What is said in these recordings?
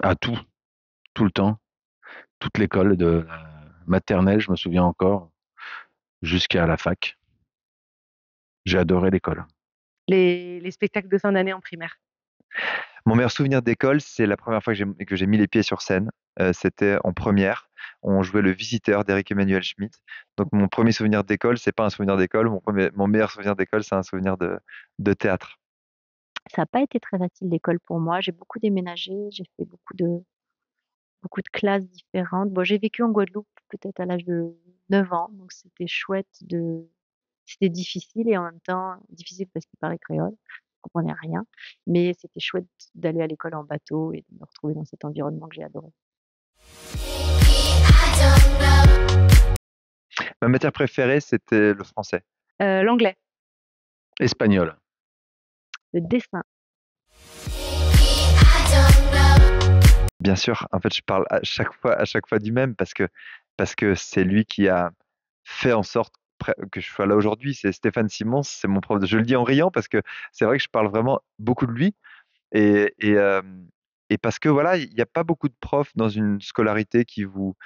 À tout, tout le temps, toute l'école de la maternelle, je me souviens encore, jusqu'à la fac. J'ai adoré l'école. Les spectacles de fin d'année en primaire. Mon meilleur souvenir d'école, c'est la première fois que j'ai mis les pieds sur scène. C'était en première. On jouait Le Visiteur d'Éric Emmanuel Schmitt. Donc mon premier souvenir d'école, c'est pas un souvenir d'école. Mon meilleur souvenir d'école, c'est un souvenir de théâtre. Ça n'a pas été très facile l'école pour moi. J'ai beaucoup déménagé, j'ai fait beaucoup de classes différentes. Bon, j'ai vécu en Guadeloupe peut-être à l'âge de 9 ans, donc c'était chouette de c'était difficile et en même temps difficile parce qu'il parlait créole, je comprenais rien, mais c'était chouette d'aller à l'école en bateau et de me retrouver dans cet environnement que j'ai adoré. Ma matière préférée, c'était le français. L'anglais, Espagnol. Le dessin, Bien sûr, en fait, je parle à chaque fois du même parce que c'est lui qui a fait en sorte que je sois là aujourd'hui. C'est Stéphane Simons, c'est mon prof. Je le dis en riant parce que c'est vrai que je parle vraiment beaucoup de lui et parce que voilà, il n'y a pas beaucoup de profs dans une scolarité qui vous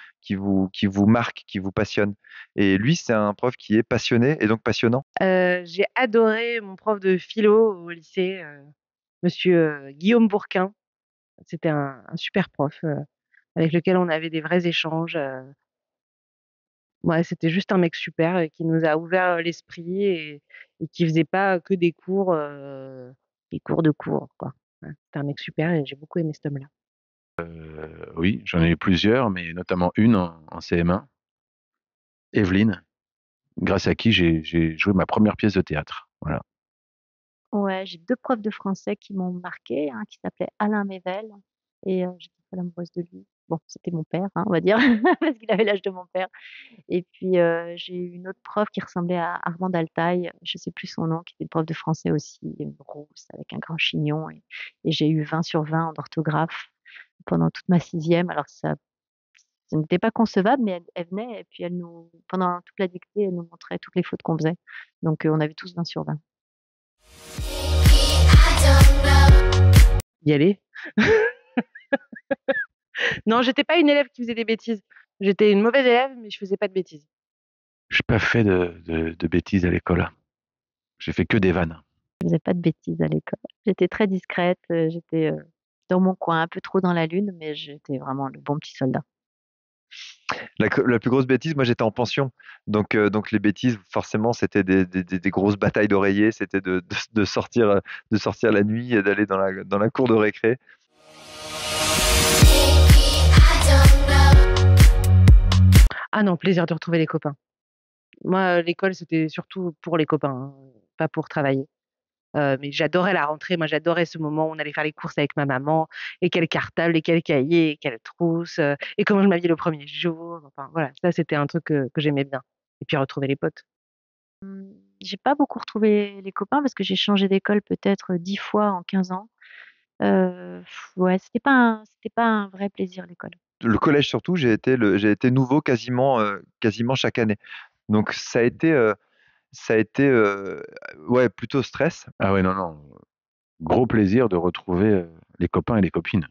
marque, qui vous passionne. Et lui, c'est un prof qui est passionné et donc passionnant. j'ai adoré mon prof de philo au lycée, monsieur, Guillaume Bourquin. C'était un super prof, avec lequel on avait des vrais échanges, ouais, c'était juste un mec super, qui nous a ouvert, l'esprit et qui faisait pas que des cours de cours, quoi. Ouais, c'était un mec super et j'ai beaucoup aimé cet homme-là. Oui, j'en ai eu plusieurs, mais notamment une en CM1, Evelyne, grâce à qui j'ai joué ma première pièce de théâtre. Voilà. ouais, j'ai 2 profs de français qui m'ont marquée, un qui s'appelait Alain Mével et j'étais folle amoureuse de lui. Bon, c'était mon père, hein, on va dire, parce qu'il avait l'âge de mon père et puis, j'ai eu une autre prof qui ressemblait à Armande Altaï, je sais plus son nom, qui était prof de français aussi, une rousse avec un grand chignon et j'ai eu 20 sur 20 en orthographe pendant toute ma sixième. Alors ça n'était pas concevable, mais elle venait et puis elle nous pendant toute la dictée, elle nous montrait toutes les fautes qu'on faisait. Donc, on avait tous 20 sur 20. Y aller? Non, j'étais pas une élève qui faisait des bêtises. J'étais une mauvaise élève, mais je faisais pas de bêtises. J'ai pas fait de bêtises à l'école. J'ai fait que des vannes. Je faisais pas de bêtises à l'école. J'étais très discrète, j'étais, dans mon coin, un peu trop dans la lune, mais j'étais vraiment le bon petit soldat. La plus grosse bêtise, moi j'étais en pension. Donc les bêtises, forcément, c'était des grosses batailles d'oreillers. C'était de sortir la nuit et d'aller dans la cour de récré. Ah non, plaisir de retrouver les copains. Moi, l'école, c'était surtout pour les copains, hein, pas pour travailler. Mais j'adorais la rentrée. Moi, j'adorais ce moment où on allait faire les courses avec ma maman et quel cartable et quel cahier et quelle trousse, et comment je m'habillais le premier jour. Enfin, voilà, ça, c'était un truc que j'aimais bien et puis retrouver les potes. Mmh, j'ai pas beaucoup retrouvé les copains parce que j'ai changé d'école peut-être 10 fois en 15 ans. Ouais, c'était pas un vrai plaisir l'école. Le collège surtout, j'ai été nouveau quasiment chaque année. Donc ça a été ouais, plutôt stress. Ah ouais, non, non. Gros plaisir de retrouver les copains et les copines.